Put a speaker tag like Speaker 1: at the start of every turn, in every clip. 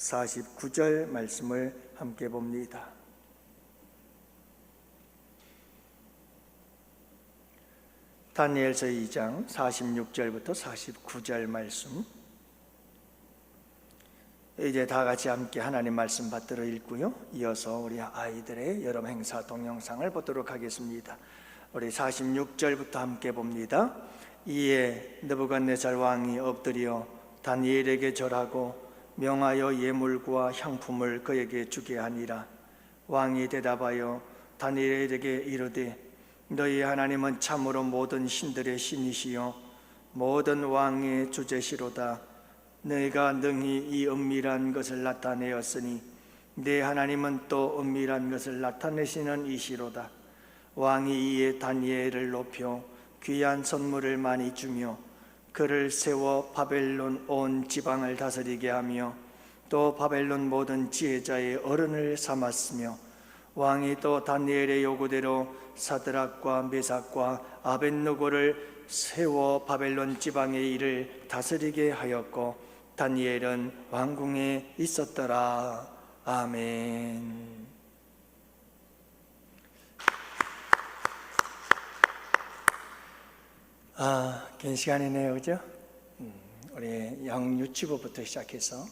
Speaker 1: 49절 말씀을 함께 봅니다. 다니엘서 2장 46절부터 49절 말씀, 이제 다 같이 함께 하나님 말씀 받들어 읽고요, 이어서 우리 아이들의 여름 행사 동영상을 보도록 하겠습니다. 우리 46절부터 함께 봅니다. 이에 느부갓네살 왕이 엎드려 다니엘에게 절하고 명하여 예물과 향품을 그에게 주게 하니라. 왕이 대답하여 다니엘에게 이르되 너희 하나님은 참으로 모든 신들의 신이시요 모든 왕의 주제시로다. 너희가 능히 이 은밀한 것을 나타내었으니 내 하나님은 또 은밀한 것을 나타내시는 이시로다. 왕이 이에 다니엘을 높여 귀한 선물을 많이 주며 그를 세워 바벨론 온 지방을 다스리게 하며 또 바벨론 모든 지혜자의 어른을 삼았으며, 왕이 또 다니엘의 요구대로 사드락과 메삭과 아벳느고를 세워 바벨론 지방의 일을 다스리게 하였고 다니엘은 왕궁에 있었더라. 아멘. 긴 시간이네요, 그죠? 우리 영유치부부터 시작해서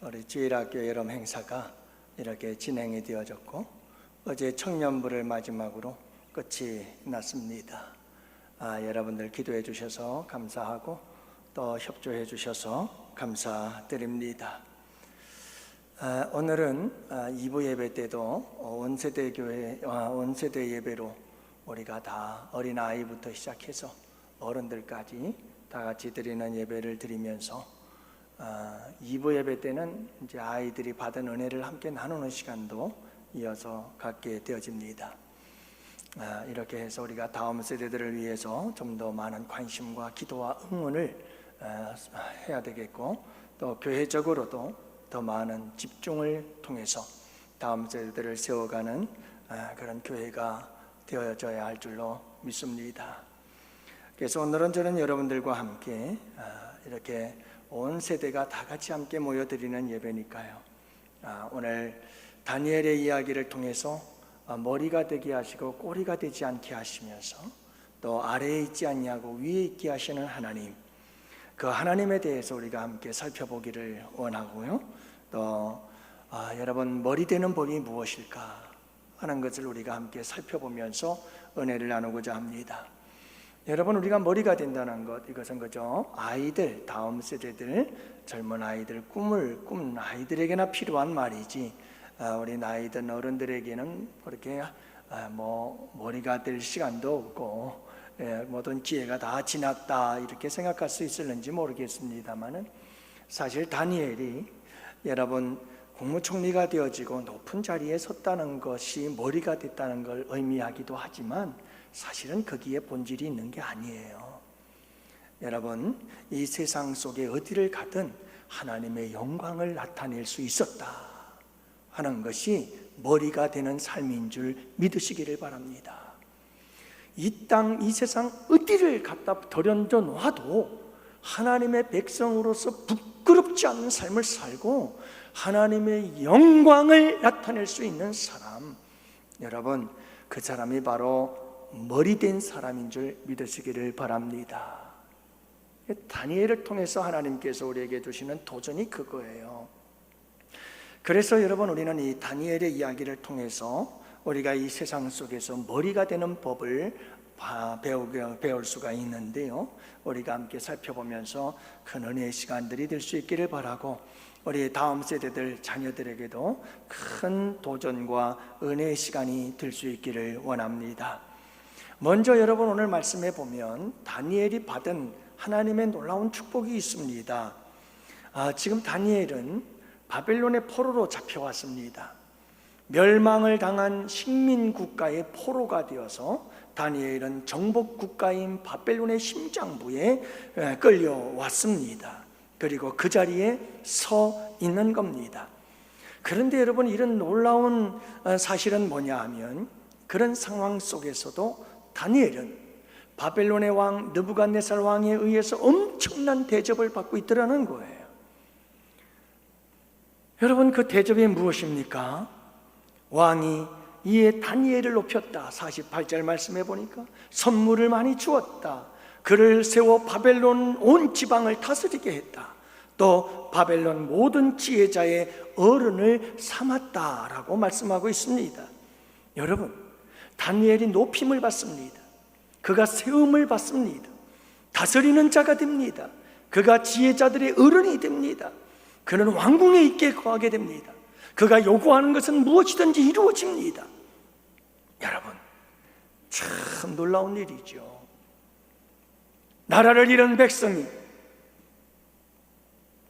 Speaker 1: 우리 주일학교 여름 행사가 이렇게 진행이 되어졌고, 어제 청년부를 마지막으로 끝이 났습니다. 여러분들 기도해 주셔서 감사하고 또 협조해 주셔서 감사드립니다. 오늘은 2부 예배 때도 원세대 교회, 원세대 예배로 우리가 다 어린아이부터 시작해서 어른들까지 다 같이 드리는 예배를 드리면서 2부 예배 때는 이제 아이들이 받은 은혜를 함께 나누는 시간도 이어서 갖게 되어집니다. 이렇게 해서 우리가 다음 세대들을 위해서 좀 더 많은 관심과 기도와 응원을 해야 되겠고, 또 교회적으로도 더 많은 집중을 통해서 다음 세대들을 세워가는 그런 교회가 되어져야 할 줄로 믿습니다. 그래서 오늘은 저는 여러분들과 함께 이렇게 온 세대가 다 같이 함께 모여드리는 예배니까요, 오늘 다니엘의 이야기를 통해서 머리가 되게 하시고 꼬리가 되지 않게 하시면서 또 아래에 있지 않냐고 위에 있게 하시는 하나님, 그 하나님에 대해서 우리가 함께 살펴보기를 원하고요, 또 여러분 머리 되는 법이 무엇일까 하는 것을 우리가 함께 살펴보면서 은혜를 나누고자 합니다. 여러분, 우리가 머리가 된다는 것, 이것은 그죠? 아이들, 다음 세대들, 젊은 아이들, 꿈을 꾸는 아이들에게나 필요한 말이지, 우리 나이 든 어른들에게는 그렇게 머리가 될 시간도 없고 모든 기회가 다 지났다 이렇게 생각할 수 있을는지 모르겠습니다만은, 사실 다니엘이 여러분 국무총리가 되어지고 높은 자리에 섰다는 것이 머리가 됐다는 걸 의미하기도 하지만 사실은 거기에 본질이 있는 게 아니에요. 여러분, 이 세상 속에 어디를 가든 하나님의 영광을 나타낼 수 있었다 하는 것이 머리가 되는 삶인 줄 믿으시기를 바랍니다. 이 땅, 이 세상 어디를 갖다 들여져 놔도 하나님의 백성으로서 부끄럽지 않은 삶을 살고 하나님의 영광을 나타낼 수 있는 사람, 여러분, 그 사람이 바로 머리된 사람인 줄 믿으시기를 바랍니다. 다니엘을 통해서 하나님께서 우리에게 주시는 도전이 그거예요. 그래서 여러분, 우리는 이 다니엘의 이야기를 통해서 우리가 이 세상 속에서 머리가 되는 법을 배울 수가 있는데요, 우리가 함께 살펴보면서 큰 은혜의 시간들이 될 수 있기를 바라고, 우리 다음 세대들 자녀들에게도 큰 도전과 은혜의 시간이 될 수 있기를 원합니다. 먼저 여러분, 오늘 말씀해 보면 다니엘이 받은 하나님의 놀라운 축복이 있습니다. 지금 다니엘은 바벨론의 포로로 잡혀왔습니다. 멸망을 당한 식민 국가의 포로가 되어서 다니엘은 정복 국가인 바벨론의 심장부에 끌려왔습니다. 그리고 그 자리에 서 있는 겁니다. 그런데 여러분, 이런 놀라운 사실은 뭐냐 하면, 그런 상황 속에서도 다니엘은 바벨론의 왕 느부갓네살 왕에 의해서 엄청난 대접을 받고 있더라는 거예요. 여러분, 그 대접이 무엇입니까? 왕이 이에 다니엘을 높였다. 48절 말씀해 보니까 선물을 많이 주었다. 그를 세워 바벨론 온 지방을 다스리게 했다. 또 바벨론 모든 지혜자의 어른을 삼았다라고 말씀하고 있습니다. 여러분, 다니엘이 높임을 받습니다. 그가 세움을 받습니다. 다스리는 자가 됩니다. 그가 지혜자들의 어른이 됩니다. 그는 왕궁에 있게 거하게 됩니다. 그가 요구하는 것은 무엇이든지 이루어집니다. 여러분, 참 놀라운 일이죠. 나라를 잃은 백성이,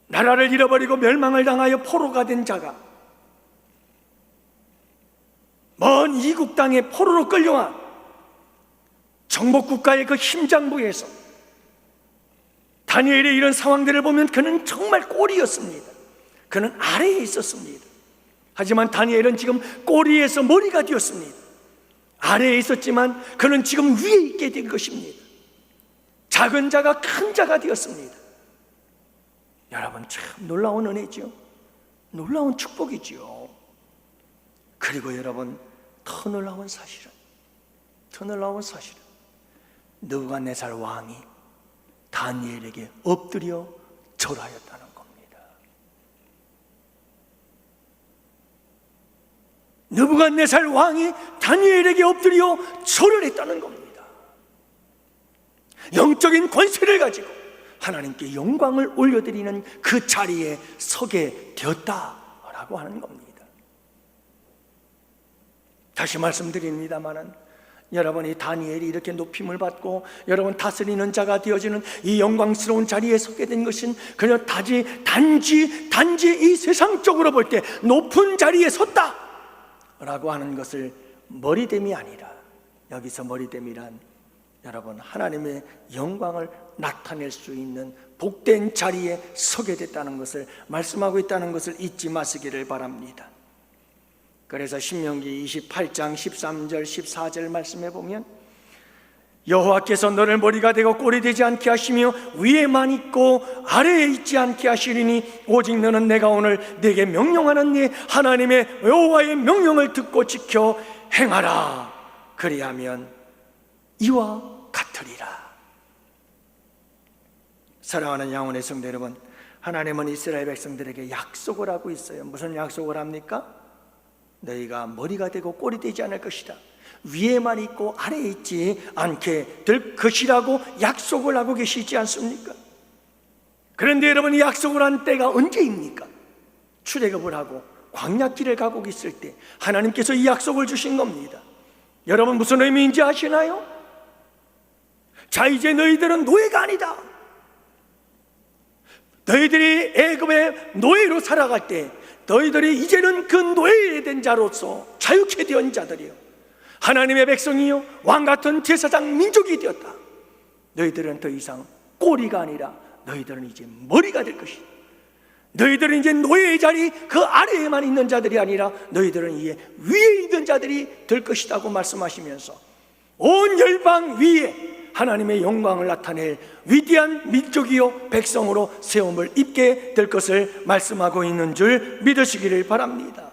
Speaker 1: 나라를 잃어버리고 멸망을 당하여 포로가 된 자가 먼 이국 땅에 포로로 끌려와 정복국가의 그 심장부에서 다니엘의 이런 상황들을 보면 그는 정말 꼴이었습니다. 그는 아래에 있었습니다. 하지만 다니엘은 지금 꼬리에서 머리가 되었습니다. 아래에 있었지만 그는 지금 위에 있게 된 것입니다. 작은 자가 큰 자가 되었습니다. 여러분, 참 놀라운 은혜죠. 놀라운 축복이죠. 그리고 여러분, 더 놀라운 사실은 느부갓네살 왕이 다니엘에게 엎드려 절하였다는 겁니다. 느부갓네살 왕이 다니엘에게 엎드려 절을 했다는 겁니다. 영적인 권세를 가지고 하나님께 영광을 올려드리는 그 자리에 서게 되었다라고 하는 겁니다. 다시 말씀드립니다마는 여러분이 다니엘이 이렇게 높임을 받고 여러분 다스리는 자가 되어지는 이 영광스러운 자리에 서게 된 것은 그냥 단지 이 세상적으로 볼 때 높은 자리에 섰다 라고 하는 것을 머리됨이 아니라, 여기서 머리됨이란 여러분 하나님의 영광을 나타낼 수 있는 복된 자리에 서게 됐다는 것을 말씀하고 있다는 것을 잊지 마시기를 바랍니다. 그래서 신명기 28장 13절 14절 말씀해 보면 여호와께서 너를 머리가 되고 꼴이 되지 않게 하시며 위에만 있고 아래에 있지 않게 하시리니 오직 너는 내가 오늘 네게 명령하는 네 하나님의 여호와의 명령을 듣고 지켜 행하라. 그리하면 이와 같으리라. 사랑하는 양원의 성도 여러분, 하나님은 이스라엘 백성들에게 약속을 하고 있어요. 무슨 약속을 합니까? 너희가 머리가 되고 꼴이 되지 않을 것이다. 위에만 있고 아래에 있지 않게 될 것이라고 약속을 하고 계시지 않습니까? 그런데 여러분, 이 약속을 한 때가 언제입니까? 출애굽을 하고 광야길을 가고 있을 때 하나님께서 이 약속을 주신 겁니다. 여러분, 무슨 의미인지 아시나요? 자, 이제 너희들은 노예가 아니다. 너희들이 애굽의 노예로 살아갈 때 너희들이 이제는 그 노예된 자로서 자유케 된 자들이요, 하나님의 백성이요, 왕같은 제사장 민족이 되었다. 너희들은 더 이상 꼬리가 아니라 너희들은 이제 머리가 될 것이다. 너희들은 이제 노예의 자리 그 아래에만 있는 자들이 아니라 너희들은 이제 위에 있는 자들이 될 것이라고 말씀하시면서 온 열방 위에 하나님의 영광을 나타낼 위대한 민족이요 백성으로 세움을 입게 될 것을 말씀하고 있는 줄 믿으시기를 바랍니다.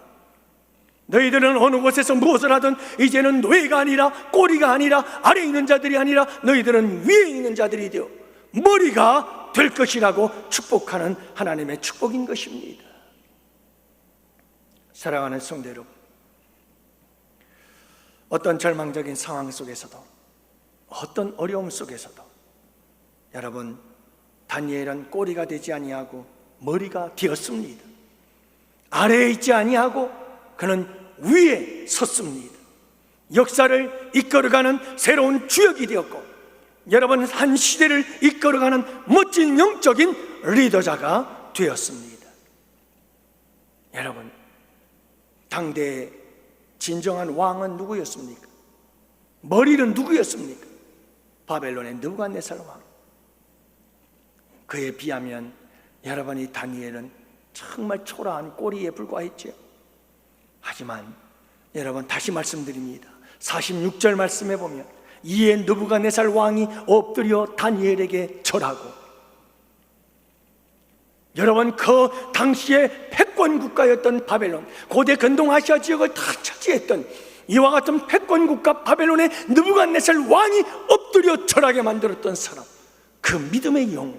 Speaker 1: 너희들은 어느 곳에서 무엇을 하든 이제는 노예가 아니라 꼬리가 아니라 아래에 있는 자들이 아니라 너희들은 위에 있는 자들이 되어 머리가 될 것이라고 축복하는 하나님의 축복인 것입니다. 사랑하는 성도 여러분, 어떤 절망적인 상황 속에서도 어떤 어려움 속에서도 여러분, 다니엘은 꼬리가 되지 아니하고 머리가 되었습니다. 아래에 있지 아니하고 그는 위에 섰습니다. 역사를 이끌어가는 새로운 주역이 되었고 여러분, 한 시대를 이끌어가는 멋진 영적인 리더자가 되었습니다. 여러분, 당대의 진정한 왕은 누구였습니까? 머리는 누구였습니까? 바벨론의 느부갓네살 왕. 그에 비하면 여러분, 이 다니엘은 정말 초라한 꼬리에 불과했죠. 하지만 여러분, 다시 말씀드립니다. 46절 말씀해 보면 이에 느부갓네살 왕이 엎드려 다니엘에게 절하고 여러분, 그 당시에 패권 국가였던 바벨론, 고대 근동아시아 지역을 다 차지했던 이와 같은 패권 국가 바벨론의 느부갓네살 왕이 엎드려 절하게 만들었던 사람, 그 믿음의 영,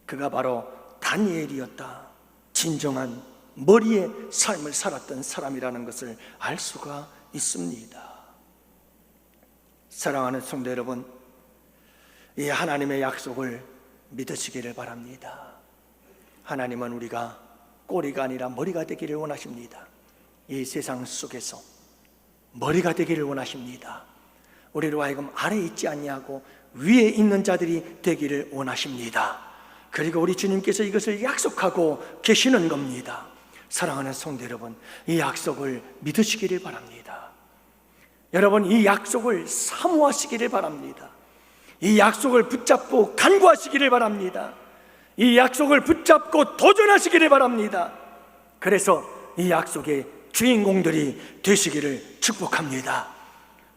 Speaker 1: 그가 바로 다니엘이었다. 진정한 머리의 삶을 살았던 사람이라는 것을 알 수가 있습니다. 사랑하는 성도 여러분, 이 하나님의 약속을 믿으시기를 바랍니다. 하나님은 우리가 꼬리가 아니라 머리가 되기를 원하십니다. 이 세상 속에서 머리가 되기를 원하십니다. 우리로 하여금 아래에 있지 아니하고 위에 있는 자들이 되기를 원하십니다. 그리고 우리 주님께서 이것을 약속하고 계시는 겁니다. 사랑하는 성도 여러분, 이 약속을 믿으시기를 바랍니다. 여러분, 이 약속을 사모하시기를 바랍니다. 이 약속을 붙잡고 간구하시기를 바랍니다. 이 약속을 붙잡고 도전하시기를 바랍니다. 그래서 이 약속의 주인공들이 되시기를 축복합니다.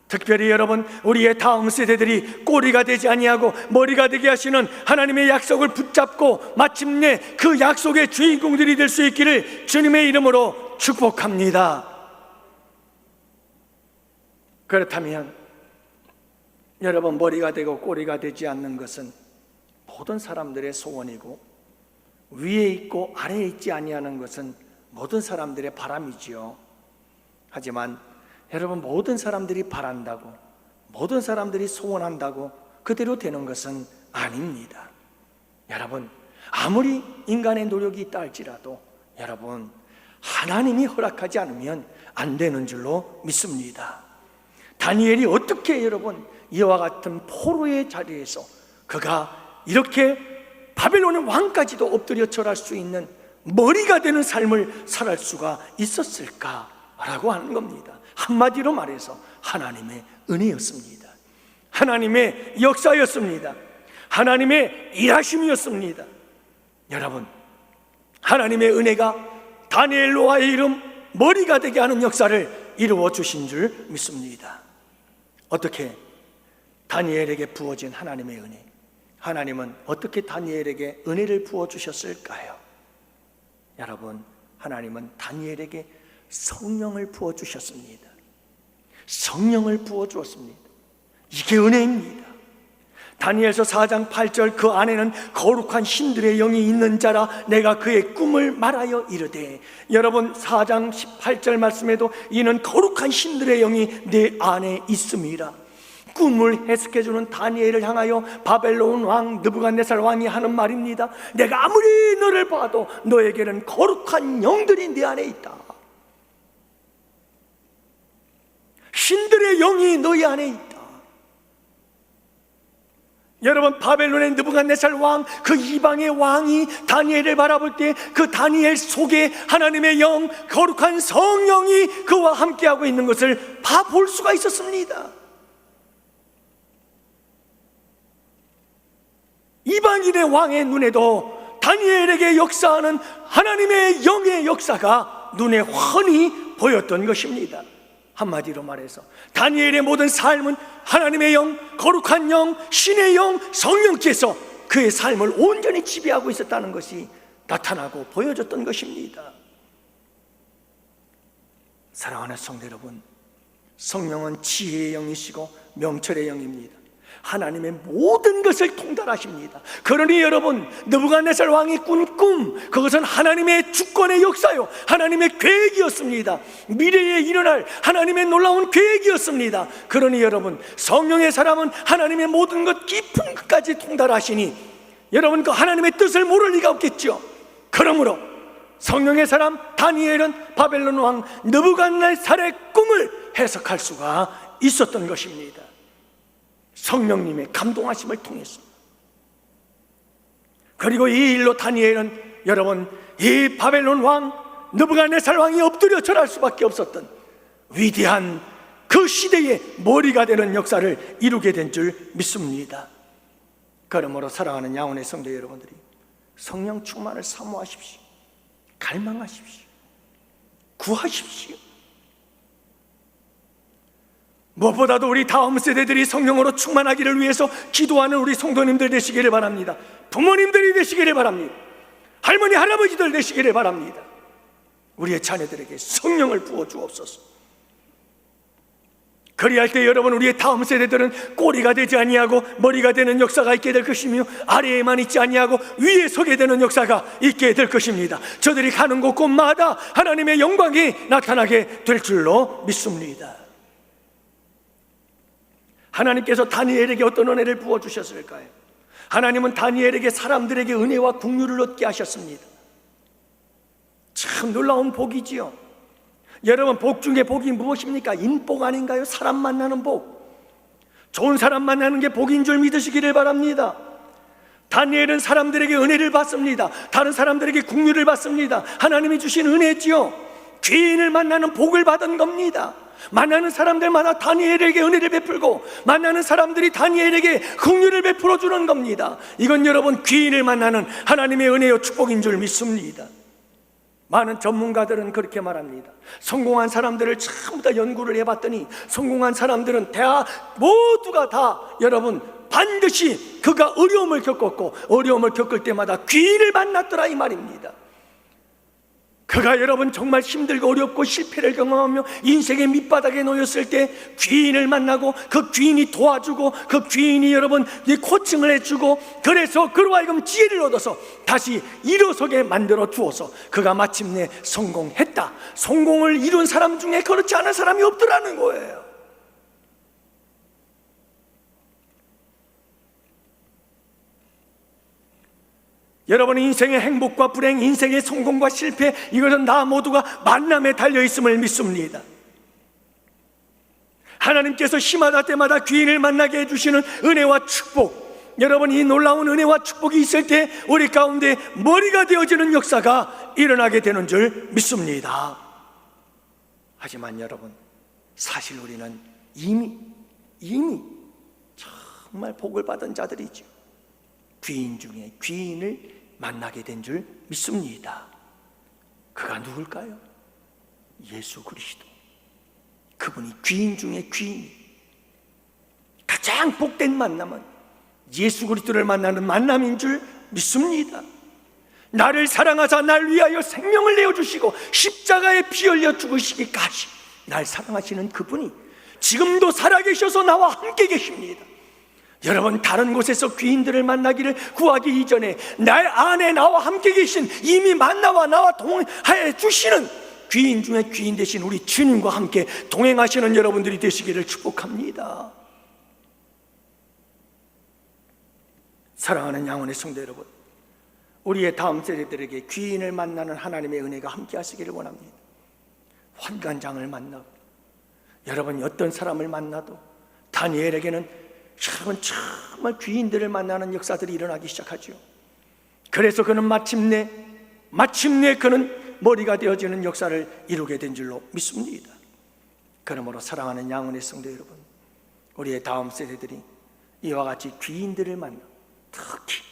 Speaker 1: 특별히 여러분, 우리의 다음 세대들이 꼬리가 되지 아니하고 머리가 되게 하시는 하나님의 약속을 붙잡고 마침내 그 약속의 주인공들이 될 수 있기를 주님의 이름으로 축복합니다. 그렇다면 여러분, 머리가 되고 꼬리가 되지 않는 것은 모든 사람들의 소원이고, 위에 있고 아래에 있지 아니하는 것은 모든 사람들의 바람이지요. 하지만 여러분, 모든 사람들이 바란다고, 모든 사람들이 소원한다고 그대로 되는 것은 아닙니다. 여러분, 아무리 인간의 노력이 있다 할지라도 여러분, 하나님이 허락하지 않으면 안 되는 줄로 믿습니다. 다니엘이 어떻게 여러분 이와 같은 포로의 자리에서 그가 이렇게 바벨론의 왕까지도 엎드려 절할 수 있는 머리가 되는 삶을 살할 수가 있었을까라고 하는 겁니다. 한마디로 말해서 하나님의 은혜였습니다. 하나님의 역사였습니다. 하나님의 일하심이었습니다. 여러분, 하나님의 은혜가 다니엘로 하여금 머리가 되게 하는 역사를 이루어 주신 줄 믿습니다. 어떻게 다니엘에게 부어진 하나님의 은혜, 하나님은 어떻게 다니엘에게 은혜를 부어주셨을까요? 여러분, 하나님은 다니엘에게 성령을 부어주셨습니다. 성령을 부어주었습니다. 이게 은혜입니다. 다니엘서 4장 8절, 그 안에는 거룩한 신들의 영이 있는 자라 내가 그의 꿈을 말하여 이르되, 여러분 4장 18절 말씀에도 이는 거룩한 신들의 영이 내 안에 있음이라. 꿈을 해석해주는 다니엘을 향하여 바벨론 왕 느부갓네살 왕이 하는 말입니다. 내가 아무리 너를 봐도 너에게는 거룩한 영들이 내 안에 있다. 신들의 영이 너희 안에 있다. 여러분, 바벨론의 느부갓네살 왕, 그 이방의 왕이 다니엘을 바라볼 때 그 다니엘 속에 하나님의 영, 거룩한 성령이 그와 함께하고 있는 것을 볼 수가 있었습니다. 이방인의 왕의 눈에도 다니엘에게 역사하는 하나님의 영의 역사가 눈에 훤히 보였던 것입니다. 한마디로 말해서 다니엘의 모든 삶은 하나님의 영, 거룩한 영, 신의 영, 성령께서 그의 삶을 온전히 지배하고 있었다는 것이 나타나고 보여졌던 것입니다. 사랑하는 성도 여러분, 성령은 지혜의 영이시고 명철의 영입니다. 하나님의 모든 것을 통달하십니다. 그러니 여러분, 느부갓네살 왕이 꾼 꿈, 그것은 하나님의 주권의 역사요, 하나님의 계획이었습니다. 미래에 일어날 하나님의 놀라운 계획이었습니다. 그러니 여러분, 성령의 사람은 하나님의 모든 것 깊은 것까지 통달하시니 여러분, 그 하나님의 뜻을 모를 리가 없겠죠. 그러므로 성령의 사람 다니엘은 바벨론 왕 느부갓네살의 꿈을 해석할 수가 있었던 것입니다. 성령님의 감동하심을 통해서. 그리고 이 일로 다니엘은 여러분, 이 바벨론 왕 느부갓네살 왕이 엎드려 절할 수밖에 없었던 위대한 그 시대의 머리가 되는 역사를 이루게 된 줄 믿습니다. 그러므로 사랑하는 양혼의 성도 여러분들이 성령 충만을 사모하십시오. 갈망하십시오. 구하십시오. 무엇보다도 우리 다음 세대들이 성령으로 충만하기를 위해서 기도하는 우리 성도님들 되시기를 바랍니다. 부모님들이 되시기를 바랍니다. 할머니 할아버지들 되시기를 바랍니다. 우리의 자녀들에게 성령을 부어주옵소서. 그리할 때 여러분, 우리의 다음 세대들은 꼬리가 되지 아니하고 머리가 되는 역사가 있게 될 것이며, 아래에만 있지 아니하고 위에 서게 되는 역사가 있게 될 것입니다. 저들이 가는 곳곳마다 하나님의 영광이 나타나게 될 줄로 믿습니다. 하나님께서 다니엘에게 어떤 은혜를 부어주셨을까요? 하나님은 다니엘에게 사람들에게 은혜와 긍휼을 얻게 하셨습니다. 참 놀라운 복이지요. 여러분, 복 중에 복이 무엇입니까? 인복 아닌가요? 사람 만나는 복. 좋은 사람 만나는 게 복인 줄 믿으시기를 바랍니다. 다니엘은 사람들에게 은혜를 받습니다. 다른 사람들에게 긍휼을 받습니다. 하나님이 주신 은혜지요. 귀인을 만나는 복을 받은 겁니다. 만나는 사람들마다 다니엘에게 은혜를 베풀고, 만나는 사람들이 다니엘에게 긍휼을 베풀어 주는 겁니다. 이건 여러분, 귀인을 만나는 하나님의 은혜요 축복인 줄 믿습니다. 많은 전문가들은 그렇게 말합니다. 성공한 사람들을 전부 다 연구를 해봤더니, 성공한 사람들은 모두가 다 여러분 반드시 그가 어려움을 겪었고, 어려움을 겪을 때마다 귀인을 만났더라 이 말입니다. 그가 여러분 정말 힘들고 어렵고 실패를 경험하며 인생의 밑바닥에 놓였을 때 귀인을 만나고, 그 귀인이 도와주고, 그 귀인이 여러분 코칭을 해주고, 그래서 그로 하여금 지혜를 얻어서 다시 일어서게 만들어 주어서 그가 마침내 성공했다. 성공을 이룬 사람 중에 그렇지 않은 사람이 없더라는 거예요. 여러분의 인생의 행복과 불행, 인생의 성공과 실패, 이것은 나 모두가 만남에 달려있음을 믿습니다. 하나님께서 시마다 때마다 귀인을 만나게 해주시는 은혜와 축복, 여러분 이 놀라운 은혜와 축복이 있을 때 우리 가운데 머리가 되어지는 역사가 일어나게 되는 줄 믿습니다. 하지만 여러분, 사실 우리는 이미 정말 복을 받은 자들이죠. 귀인 중에 귀인을 만나게 된 줄 믿습니다. 그가 누굴까요? 예수 그리스도. 그분이 귀인 중에 귀인. 가장 복된 만남은 예수 그리스도를 만나는 만남인 줄 믿습니다. 나를 사랑하사 날 위하여 생명을 내어주시고 십자가에 피 흘려 죽으시기까지 날 사랑하시는 그분이 지금도 살아계셔서 나와 함께 계십니다. 여러분, 다른 곳에서 귀인들을 만나기를 구하기 이전에 날 안에 나와 함께 계신, 이미 만나와 나와 동행해 주시는 귀인 중에 귀인 되신 우리 주님과 함께 동행하시는 여러분들이 되시기를 축복합니다. 사랑하는 양원의 성도 여러분, 우리의 다음 세대들에게 귀인을 만나는 하나님의 은혜가 함께 하시기를 원합니다. 환관장을 만나고, 여러분이 어떤 사람을 만나도 다니엘에게는 여러분 정말 귀인들을 만나는 역사들이 일어나기 시작하죠. 그래서 그는 마침내 그는 머리가 되어지는 역사를 이루게 된 줄로 믿습니다. 그러므로 사랑하는 양원의 성도 여러분, 우리의 다음 세대들이 이와 같이 귀인들을 만나, 특히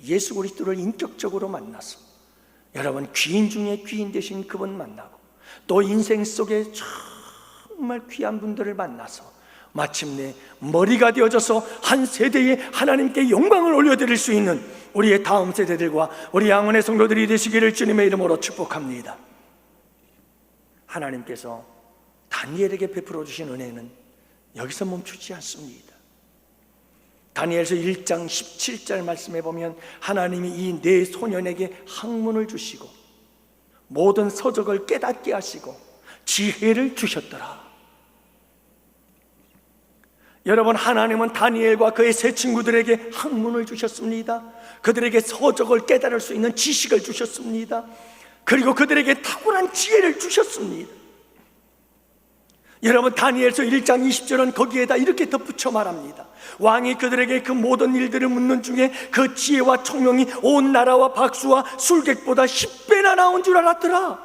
Speaker 1: 예수 그리스도를 인격적으로 만나서 여러분 귀인 중에 귀인 되신 그분 만나고, 또 인생 속에 정말 귀한 분들을 만나서 마침내 머리가 되어져서 한 세대에 하나님께 영광을 올려드릴 수 있는 우리의 다음 세대들과 우리 양원의 성도들이 되시기를 주님의 이름으로 축복합니다. 하나님께서 다니엘에게 베풀어 주신 은혜는 여기서 멈추지 않습니다. 다니엘서 1장 17절 말씀에 보면 하나님이 이 네 소년에게 학문을 주시고 모든 서적을 깨닫게 하시고 지혜를 주셨더라. 여러분, 하나님은 다니엘과 그의 세 친구들에게 학문을 주셨습니다. 그들에게 서적을 깨달을 수 있는 지식을 주셨습니다. 그리고 그들에게 탁월한 지혜를 주셨습니다. 여러분, 다니엘서 1장 20절은 거기에다 이렇게 덧붙여 말합니다. 왕이 그들에게 그 모든 일들을 묻는 중에 그 지혜와 총명이 온 나라와 박수와 술객보다 10배나 나온 줄 알았더라.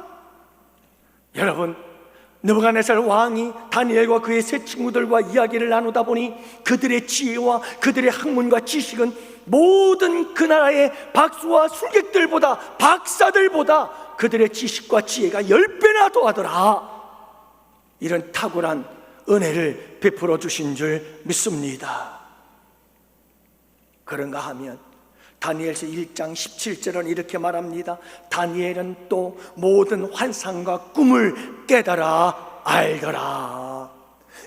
Speaker 1: 여러분, 느부갓네살 왕이 다니엘과 그의 세 친구들과 이야기를 나누다 보니 그들의 지혜와 그들의 학문과 지식은 모든 그 나라의 박수와 술객들보다, 박사들보다 그들의 지식과 지혜가 10배나 더하더라. 이런 탁월한 은혜를 베풀어 주신 줄 믿습니다. 그런가 하면 다니엘서 1장 17절은 이렇게 말합니다. 다니엘은 또 모든 환상과 꿈을 깨달아 알더라.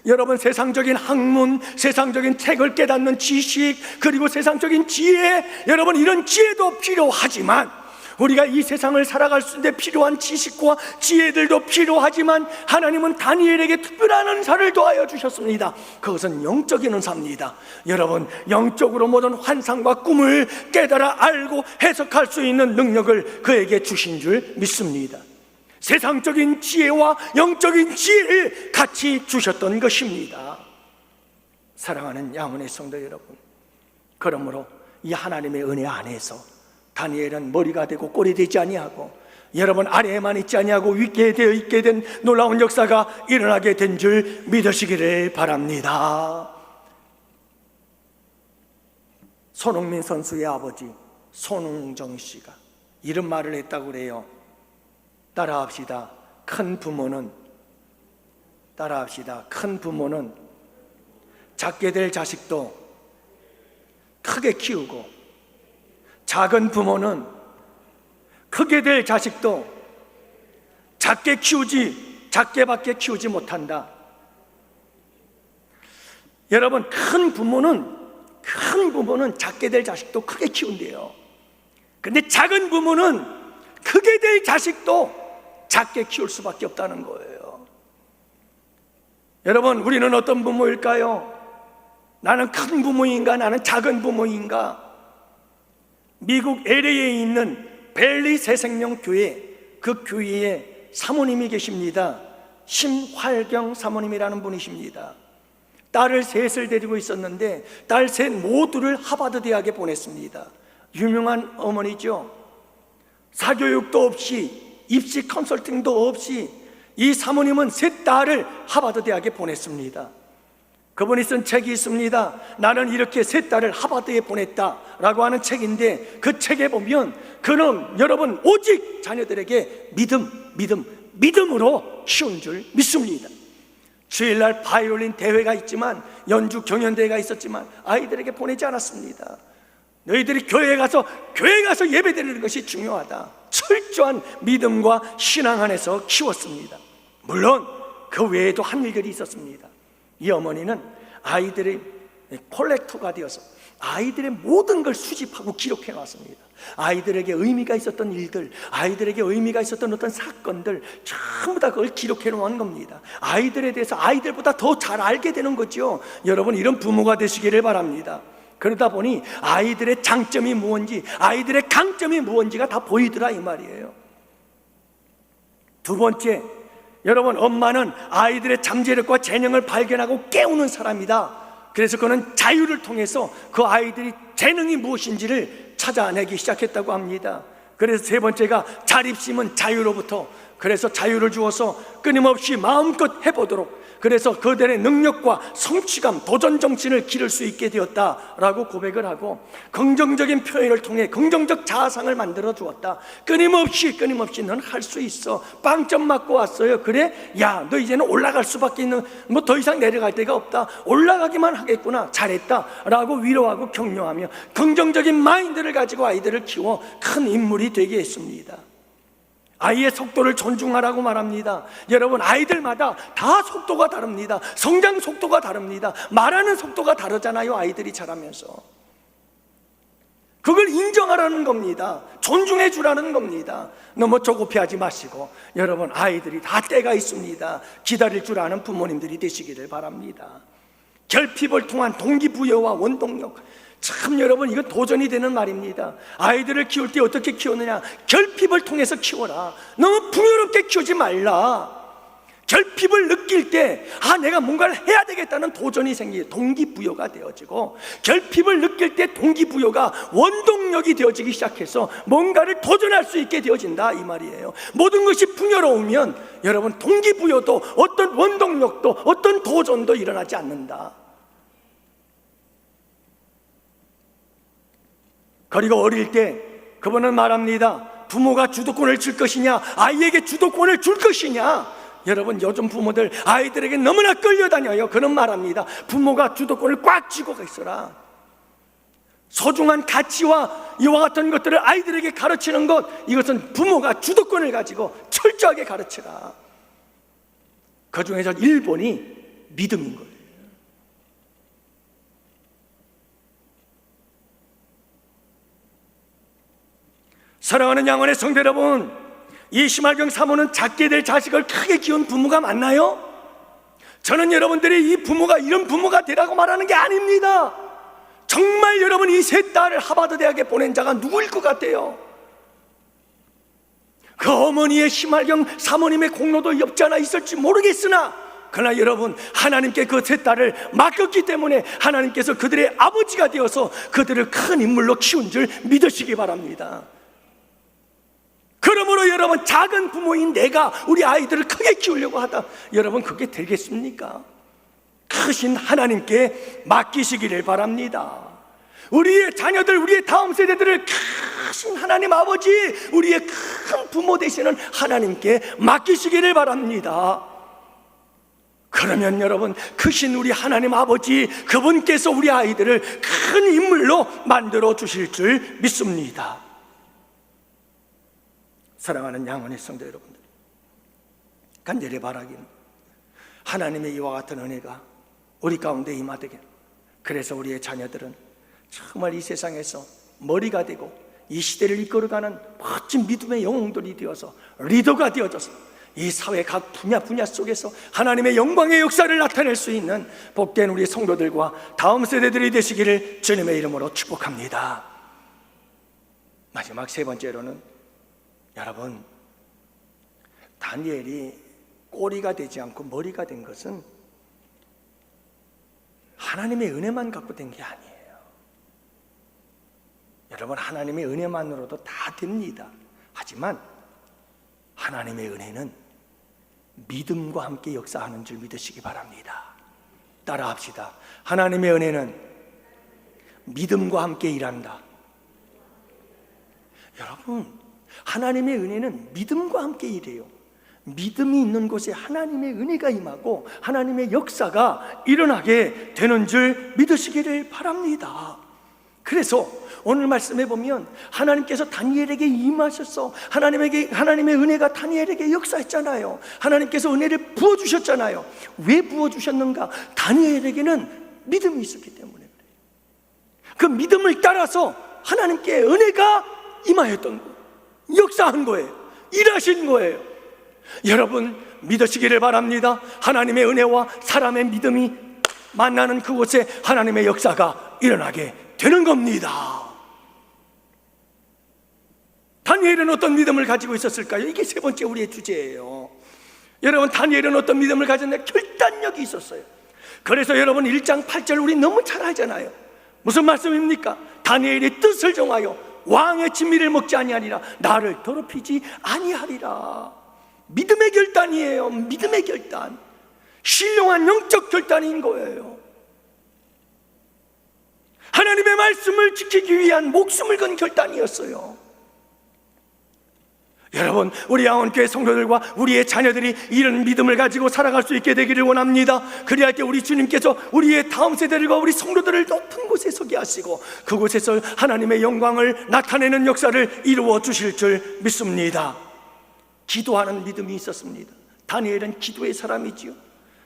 Speaker 1: 여러분, 세상적인 학문, 세상적인 책을 깨닫는 지식, 그리고 세상적인 지혜, 여러분 이런 지혜도 필요하지만, 우리가 이 세상을 살아갈 수 있는데 필요한 지식과 지혜들도 필요하지만, 하나님은 다니엘에게 특별한 은사를 더하여 주셨습니다. 그것은 영적인 은사입니다. 여러분, 영적으로 모든 환상과 꿈을 깨달아 알고 해석할 수 있는 능력을 그에게 주신 줄 믿습니다. 세상적인 지혜와 영적인 지혜를 같이 주셨던 것입니다. 사랑하는 양훈의 성도 여러분, 그러므로 이 하나님의 은혜 안에서 다니엘은 머리가 되고 꼴이 되지 아니하고, 여러분 아래에만 있지 아니하고 위에 되어 있게 된 놀라운 역사가 일어나게 된 줄 믿으시기를 바랍니다. 손흥민 선수의 아버지 손흥정 씨가 이런 말을 했다고 그래요. 따라합시다. 큰 부모는 작게 될 자식도 크게 키우고, 작은 부모는 크게 될 자식도 작게밖에 키우지 못한다. 여러분, 큰 부모는 작게 될 자식도 크게 키운대요. 근데 작은 부모는 크게 될 자식도 작게 키울 수밖에 없다는 거예요. 여러분, 우리는 어떤 부모일까요? 나는 큰 부모인가? 나는 작은 부모인가? 미국 LA에 있는 벨리 새생명교회, 그 교회에 사모님이 계십니다. 심활경 사모님이라는 분이십니다. 딸을 셋을 데리고 있었는데 딸 셋 모두를 하버드 대학에 보냈습니다. 유명한 어머니죠. 사교육도 없이, 입시 컨설팅도 없이 이 사모님은 셋 딸을 하버드 대학에 보냈습니다. 그분이 쓴 책이 있습니다. 나는 이렇게 셋 딸을 하버드에 보냈다라고 하는 책인데, 그 책에 보면 그는 여러분 오직 자녀들에게 믿음으로 키운 줄 믿습니다. 주일날 바이올린 대회가 있지만, 연주 경연대회가 있었지만 아이들에게 보내지 않았습니다. 너희들이 교회에 가서 예배드리는 것이 중요하다. 철저한 믿음과 신앙 안에서 키웠습니다. 물론 그 외에도 한 일들이 있었습니다. 이 어머니는 아이들의 콜렉터가 되어서 아이들의 모든 걸 수집하고 기록해 놨습니다. 아이들에게 의미가 있었던 일들, 아이들에게 의미가 있었던 어떤 사건들, 전부 다 그걸 기록해 놓은 겁니다. 아이들에 대해서 아이들보다 더 잘 알게 되는 거죠. 여러분, 이런 부모가 되시기를 바랍니다. 그러다 보니 아이들의 장점이 무엇인지, 아이들의 강점이 무엇인지가 다 보이더라 이 말이에요. 두 번째, 여러분, 엄마는 아이들의 잠재력과 재능을 발견하고 깨우는 사람이다. 그래서 그는 자유를 통해서 그 아이들이 재능이 무엇인지를 찾아내기 시작했다고 합니다. 그래서 세 번째가 자립심은 자유로부터, 그래서 자유를 주어서 끊임없이 마음껏 해보도록, 그래서 그들의 능력과 성취감, 도전 정신을 기를 수 있게 되었다라고 고백을 하고, 긍정적인 표현을 통해 긍정적 자아상을 만들어 주었다. 끊임없이 넌 할 수 있어. 빵점 맞고 왔어요. 그래? 야, 너 이제는 올라갈 수밖에 있는, 뭐 더 이상 내려갈 데가 없다. 올라가기만 하겠구나. 잘했다 라고 위로하고 격려하며 긍정적인 마인드를 가지고 아이들을 키워 큰 인물이 되게 했습니다. 아이의 속도를 존중하라고 말합니다. 여러분, 아이들마다 다 속도가 다릅니다. 성장 속도가 다릅니다. 말하는 속도가 다르잖아요. 아이들이 자라면서 그걸 인정하라는 겁니다. 존중해 주라는 겁니다. 너무 조급해하지 마시고, 여러분, 아이들이 다 때가 있습니다. 기다릴 줄 아는 부모님들이 되시기를 바랍니다. 결핍을 통한 동기부여와 원동력, 참 여러분, 이거 도전이 되는 말입니다. 아이들을 키울 때 어떻게 키우느냐? 결핍을 통해서 키워라. 너무 풍요롭게 키우지 말라. 결핍을 느낄 때 내가 뭔가를 해야 되겠다는 도전이 생기고 동기부여가 되어지고, 결핍을 느낄 때 동기부여가 원동력이 되어지기 시작해서 뭔가를 도전할 수 있게 되어진다 이 말이에요. 모든 것이 풍요로우면 여러분, 동기부여도 어떤 원동력도 어떤 도전도 일어나지 않는다. 그리고 어릴 때 그분은 말합니다. 부모가 주도권을 줄 것이냐, 아이에게 주도권을 줄 것이냐. 여러분, 요즘 부모들 아이들에게 너무나 끌려다녀요. 그런 말합니다. 부모가 주도권을 꽉 쥐고 있어라. 소중한 가치와 이와 같은 것들을 아이들에게 가르치는 것, 이것은 부모가 주도권을 가지고 철저하게 가르치라. 그 중에서 1번이 믿음인 거예요. 사랑하는 양원의 성도 여러분, 이 심할경 사모는 작게 될 자식을 크게 키운 부모가 맞나요? 저는 여러분들이 이 부모가 이런 부모가 되라고 말하는 게 아닙니다. 정말 여러분, 이 세 딸을 하버드 대학에 보낸 자가 누구일 것 같아요? 그 어머니의 심할경 사모님의 공로도 없지 않아 있을지 모르겠으나, 그러나 여러분, 하나님께 그 세 딸을 맡겼기 때문에 하나님께서 그들의 아버지가 되어서 그들을 큰 인물로 키운 줄 믿으시기 바랍니다. 그러므로 여러분, 작은 부모인 내가 우리 아이들을 크게 키우려고 하다, 여러분 그게 되겠습니까? 크신 하나님께 맡기시기를 바랍니다. 우리의 자녀들, 우리의 다음 세대들을 크신 하나님 아버지, 우리의 큰 부모 되시는 하나님께 맡기시기를 바랍니다. 그러면 여러분, 크신 우리 하나님 아버지, 그분께서 우리 아이들을 큰 인물로 만들어 주실 줄 믿습니다. 사랑하는 양원의 성도 여러분들, 간절히 바라기는 하나님의 이와 같은 은혜가 우리 가운데 임하되길. 그래서 우리의 자녀들은 정말 이 세상에서 머리가 되고 이 시대를 이끌어가는 멋진 믿음의 영웅들이 되어서 리더가 되어져서 이 사회 각 분야 속에서 하나님의 영광의 역사를 나타낼 수 있는 복된 우리 성도들과 다음 세대들이 되시기를 주님의 이름으로 축복합니다. 마지막 세 번째로는, 여러분, 다니엘이 꼬리가 되지 않고 머리가 된 것은 하나님의 은혜만 갖고 된 게 아니에요. 여러분, 하나님의 은혜만으로도 다 됩니다. 하지만 하나님의 은혜는 믿음과 함께 역사하는 줄 믿으시기 바랍니다. 따라합시다. 하나님의 은혜는 믿음과 함께 일한다. 여러분, 하나님의 은혜는 믿음과 함께 일해요. 믿음이 있는 곳에 하나님의 은혜가 임하고 하나님의 역사가 일어나게 되는 줄 믿으시기를 바랍니다. 그래서 오늘 말씀해 보면 하나님께서 다니엘에게 임하셔서 하나님의 은혜가 다니엘에게 역사했잖아요. 하나님께서 은혜를 부어주셨잖아요. 왜 부어주셨는가? 다니엘에게는 믿음이 있었기 때문에 그래요. 그 믿음을 따라서 하나님께 은혜가 임하였던 거예요. 역사한 거예요. 일하신 거예요. 여러분, 믿으시기를 바랍니다. 하나님의 은혜와 사람의 믿음이 만나는 그곳에 하나님의 역사가 일어나게 되는 겁니다. 다니엘은 어떤 믿음을 가지고 있었을까요? 이게 세 번째 우리의 주제예요. 여러분, 다니엘은 어떤 믿음을 가졌는데 결단력이 있었어요. 그래서 여러분 1장 8절 우리 너무 잘 알잖아요. 무슨 말씀입니까? 다니엘이 뜻을 정하여 왕의 진미를 먹지 아니하리라, 나를 더럽히지 아니하리라. 믿음의 결단이에요. 믿음의 결단, 신령한 영적 결단인 거예요. 하나님의 말씀을 지키기 위한 목숨을 건 결단이었어요. 여러분, 우리 양원교회 성도들과 우리의 자녀들이 이런 믿음을 가지고 살아갈 수 있게 되기를 원합니다. 그리할 때 우리 주님께서 우리의 다음 세대들과 우리 성도들을 높은 곳에 서게 하시고 그곳에서 하나님의 영광을 나타내는 역사를 이루어 주실 줄 믿습니다. 기도하는 믿음이 있었습니다. 다니엘은 기도의 사람이지요.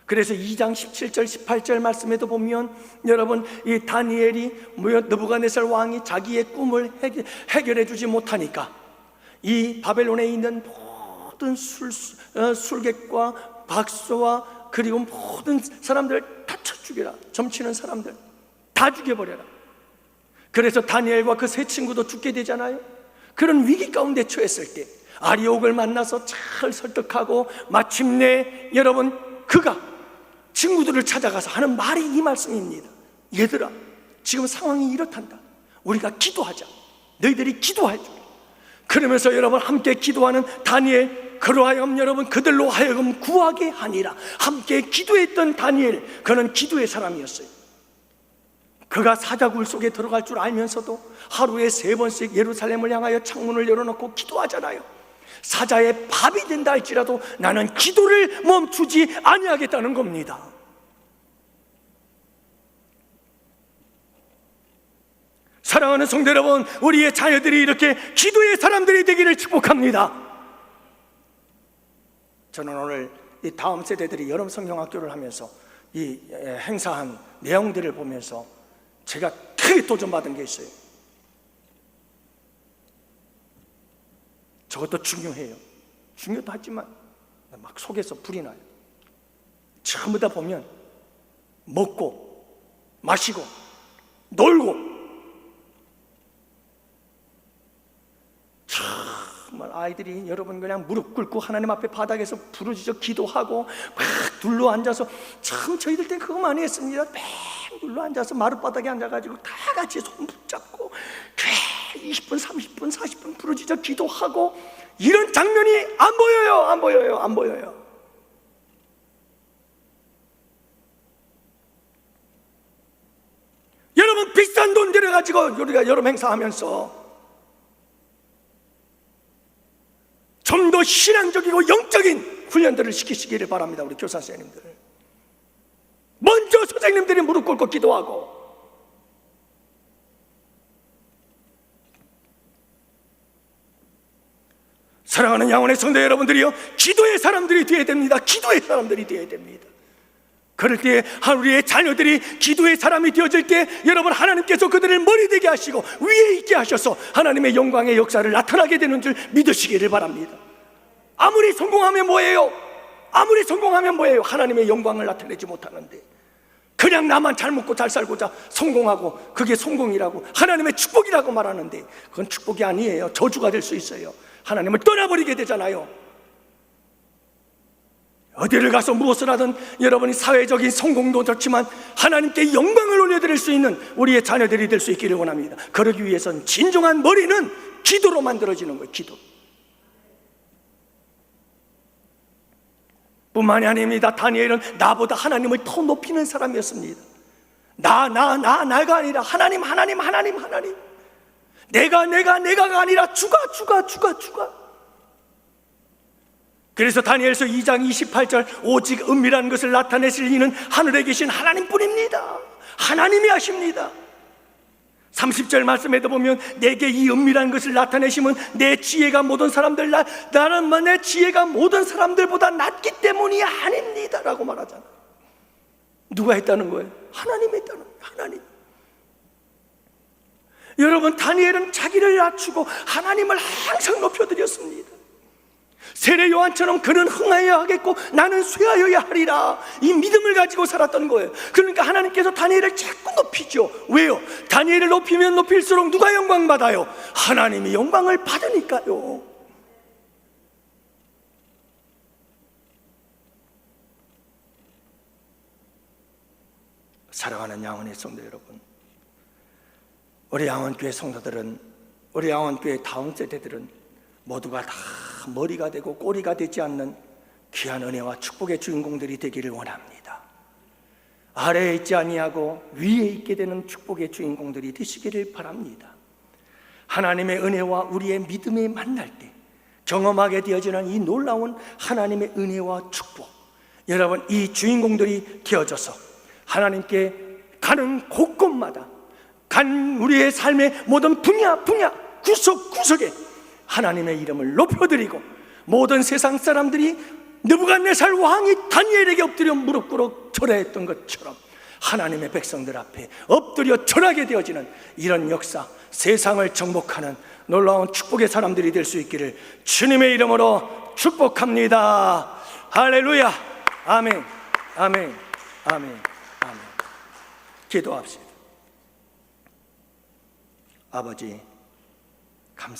Speaker 1: 그래서 2장 17절 18절 말씀에도 보면 여러분, 이 다니엘이 느부갓네살 왕이 자기의 꿈을 해결해 주지 못하니까 이 바벨론에 있는 모든 술객과 박수와 그리고 모든 사람들을 다 쳐 죽여라. 점치는 사람들 다 죽여버려라. 그래서 다니엘과 그 세 친구도 죽게 되잖아요. 그런 위기 가운데 처했을 때 아리옥을 만나서 잘 설득하고 마침내 여러분, 그가 친구들을 찾아가서 하는 말이 이 말씀입니다. 얘들아, 지금 상황이 이렇단다. 우리가 기도하자. 너희들이 기도하자. 그러면서 여러분 함께 기도하는 다니엘, 그러하여 여러분 그들로 하여금 구하게 하니라. 함께 기도했던 다니엘, 그는 기도의 사람이었어요. 그가 사자굴 속에 들어갈 줄 알면서도 하루에 3번씩 예루살렘을 향하여 창문을 열어놓고 기도하잖아요. 사자의 밥이 된다 할지라도 나는 기도를 멈추지 아니하겠다는 겁니다. 사랑하는 성도 여러분, 우리의 자녀들이 이렇게 기도의 사람들이 되기를 축복합니다. 저는 오늘 이 다음 세대들이 여름 성경학교를 하면서 이 행사한 내용들을 보면서 제가 크게 도전받은 게 있어요. 저것도 중요해요. 중요도 하지만 막 속에서 불이 나요. 전부 다 보면 먹고 마시고 놀고 정말 아이들이 여러분 그냥 무릎 꿇고 하나님 앞에 바닥에서 부르짖어 기도하고 막 둘러 앉아서 참 저희들 때 그거 많이 했습니다. 막 둘러 앉아서 마룻바닥에 앉아가지고 다 같이 손 붙잡고 20분 30분 40분 부르짖어 기도하고 이런 장면이 안 보여요. 안 보여요. 안 보여요. 여러분 비싼 돈 들여가지고 우리가 여름 행사하면서 좀 더 신앙적이고 영적인 훈련들을 시키시기를 바랍니다. 우리 교사 선생님들 먼저 선생님들이 무릎 꿇고 기도하고 사랑하는 양원의 성도 여러분들이요, 기도의 사람들이 되어야 됩니다. 기도의 사람들이 되어야 됩니다. 그럴 때 우리의 자녀들이 기도의 사람이 되어질 때 여러분 하나님께서 그들을 머리 되게 하시고 위에 있게 하셔서 하나님의 영광의 역사를 나타나게 되는 줄 믿으시기를 바랍니다. 아무리 성공하면 뭐예요? 아무리 성공하면 뭐예요? 하나님의 영광을 나타내지 못하는데 그냥 나만 잘 먹고 잘 살고자 성공하고 그게 성공이라고 하나님의 축복이라고 말하는데 그건 축복이 아니에요. 저주가 될 수 있어요. 하나님을 떠나버리게 되잖아요. 어디를 가서 무엇을 하든 여러분이 사회적인 성공도 좋지만 하나님께 영광을 올려드릴 수 있는 우리의 자녀들이 될 수 있기를 원합니다. 그러기 위해서는 진정한 머리는 기도로 만들어지는 거예요. 기도 뿐만이 아닙니다. 다니엘은 나보다 하나님을 더 높이는 사람이었습니다. 나가 아니라 하나님 내가가 아니라 주가. 그래서 다니엘서 2장 28절 오직 은밀한 것을 나타내실 이는 하늘에 계신 하나님뿐입니다. 하나님이 하십니다. 30절 말씀에도 보면 내게 이 은밀한 것을 나타내심은 내 지혜가 모든 사람들 나는 내 지혜가 모든 사람들보다 낫기 때문이 아닙니다 라고 말하잖아요. 누가 했다는 거예요? 하나님이 했다는 거예요. 하나님. 여러분 다니엘은 자기를 낮추고 하나님을 항상 높여드렸습니다. 세례 요한처럼 그는 흥하여야 하겠고 나는 쇠하여야 하리라 이 믿음을 가지고 살았던 거예요. 그러니까 하나님께서 다니엘을 자꾸 높이죠. 왜요? 다니엘을 높이면 높일수록 누가 영광 받아요? 하나님이 영광을 받으니까요. 사랑하는 양원의 성도 여러분, 우리 양원교회 성도들은, 우리 양원교회 다음 세대들은 모두가 다 머리가 되고 꼬리가 되지 않는 귀한 은혜와 축복의 주인공들이 되기를 원합니다. 아래에 있지 아니하고 위에 있게 되는 축복의 주인공들이 되시기를 바랍니다. 하나님의 은혜와 우리의 믿음이 만날 때 경험하게 되어지는 이 놀라운 하나님의 은혜와 축복, 여러분 이 주인공들이 되어져서 하나님께 가는 곳곳마다 우리의 삶의 모든 분야 구석구석에 하나님의 이름을 높여드리고 모든 세상 사람들이 느부갓네살 왕이 다니엘에게 엎드려 무릎 꿇어 절하했던 것처럼 하나님의 백성들 앞에 엎드려 절하게 되어지는 이런 역사, 세상을 정복하는 놀라운 축복의 사람들이 될 수 있기를 주님의 이름으로 축복합니다. 할렐루야. 아멘. 기도합시다. 아버지 감사합니다.